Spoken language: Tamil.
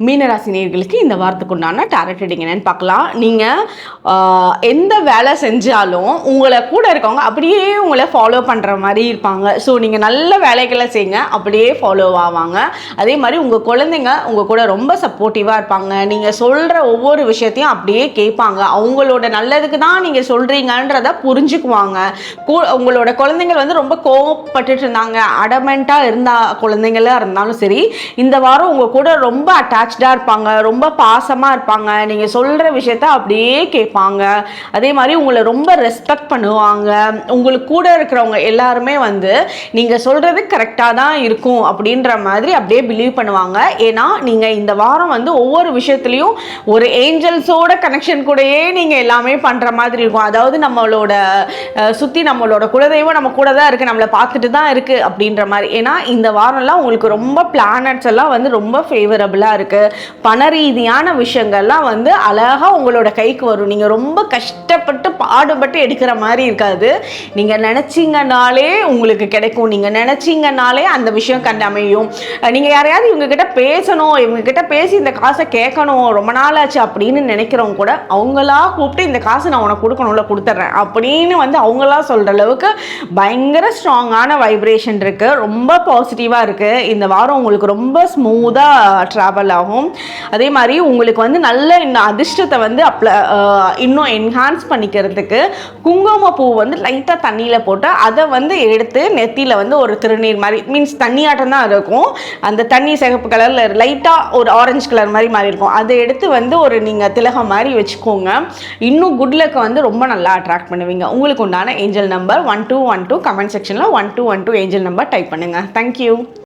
மீனராசி நேயர்களுக்கு இந்த வாரத்துக்கு உண்டான டாரட் ரீடிங் என்னன்னு பார்க்கலாம். நீங்கள் எந்த வேலை செஞ்சாலும் உங்களை கூட இருக்கவங்க அப்படியே உங்களை ஃபாலோ பண்ணுற மாதிரி இருப்பாங்க. ஸோ நீங்கள் நல்ல வேலைகளை செய்யுங்க, அப்படியே ஃபாலோ ஆவாங்க. அதே மாதிரி உங்கள் குழந்தைங்க உங்கள் கூட ரொம்ப சப்போர்ட்டிவாக இருப்பாங்க. நீங்கள் சொல்கிற ஒவ்வொரு விஷயத்தையும் அப்படியே கேட்பாங்க. அவங்களோட நல்லதுக்கு தான் நீங்கள் சொல்கிறீங்கன்றத புரிஞ்சுக்குவாங்க. உங்களோட குழந்தைங்கள் வந்து ரொம்ப கோவப்பட்டுட்டு இருந்தாங்க, அடமெண்ட்டாக குழந்தைங்களாக இருந்தாலும் சரி, இந்த வாரம் உங்கள் கூட ரொம்ப அட்டாச்சாக இருப்பாங்க, ரொம்ப பாசமாக இருப்பாங்க. நீங்கள் சொல்கிற விஷயத்த அப்படியே கேட்பாங்க. அதே மாதிரி உங்களை ரொம்ப ரெஸ்பெக்ட் பண்ணுவாங்க. உங்களுக்கு கூட இருக்கிறவங்க எல்லாருமே வந்து நீங்கள் சொல்கிறது கரெக்டாக தான் இருக்கும் அப்படின்ற மாதிரி அப்படியே பிலீவ் பண்ணுவாங்க. ஏன்னா நீங்கள் இந்த வாரம் வந்து ஒவ்வொரு விஷயத்துலையும் ஒரு ஏஞ்சல்ஸோட கனெக்ஷன் கூடயே நீங்கள் எல்லாமே பண்ணுற மாதிரி இருக்கும். அதாவது நம்மளோட சுற்றி நம்மளோட குலதெய்வம் நம்ம கூட தான் இருக்குது, நம்மளை பார்த்துட்டு தான் இருக்குது அப்படின்ற மாதிரி. ஏன்னா இந்த வாரம்லாம் உங்களுக்கு ரொம்ப பிளானட்ஸ் எல்லாம் வந்து ரொம்ப ஃபேவரபுளாக இருக்குது. பண ரீதியான விஷயங்கள்லாம் வந்து அழகாக உங்களோட கைக்கு வரும். நீங்கள் ரொம்ப கஷ்டப்பட்டு பாடுபட்டு எடுக்கிற மாதிரி இருக்காது. நீங்கள் நினச்சிங்கனாலே உங்களுக்கு கிடைக்கும். நீங்கள் நினச்சிங்கனாலே அந்த விஷயம் கண்டு அமையும். நீங்கள் யாரையாவது இவங்ககிட்ட பேசணும், இவங்ககிட்ட பேசி இந்த காசை கேட்கணும், ரொம்ப நாள் ஆச்சு அப்படின்னு நினைக்கிறவங்க கூட அவங்களா கூப்பிட்டு இந்த காசை நான் உனக்கு கொடுக்கணும்ல, கொடுத்துட்றேன் அப்படின்னு வந்து அவங்களா சொல்கிற அளவுக்கு பயங்கர ஸ்ட்ராங்கான வைப்ரேஷன் இருக்குது. ரொம்ப பாசிட்டிவாக இருக்குது. இந்த வாரம் உங்களுக்கு ரொம்ப ஸ்மூத்தாக ட்ராவல் ஆகும். அதே மாதிரி உங்களுக்கு வந்து நல்ல இன்னும் அதிர்ஷ்டத்தை வந்து இன்னும் என்ஹான்ஸ் பண்ணிக்கிறதுக்கு குங்குமப்பூ வந்து லைட்டாக தண்ணியில் போட்டு அதை வந்து எடுத்து நெத்தியில் வந்து ஒரு திருநீர் மாதிரி, மீன்ஸ் தண்ணியாட்டம் தான் இருக்கும். அந்த தண்ணி சிகப்பு கலரில் லைட்டாக ஒரு ஆரஞ்சு கலர் மாதிரி மாறி இருக்கும். அதை எடுத்து வந்து ஒரு நீங்கள் திலகம் மாதிரி வச்சுக்கோங்க. இன்னும் குட் லக்கை வந்து ரொம்ப நல்லா அட்ராக்ட் பண்ணுவீங்க. உங்களுக்கு உண்டான ஏஞ்சல் நம்பர் 1212. கமெண்ட் செக்ஷனில் 1212 ஏஞ்சல் நம்பர் டைப் பண்ணுங்கள். தேங்க்யூ.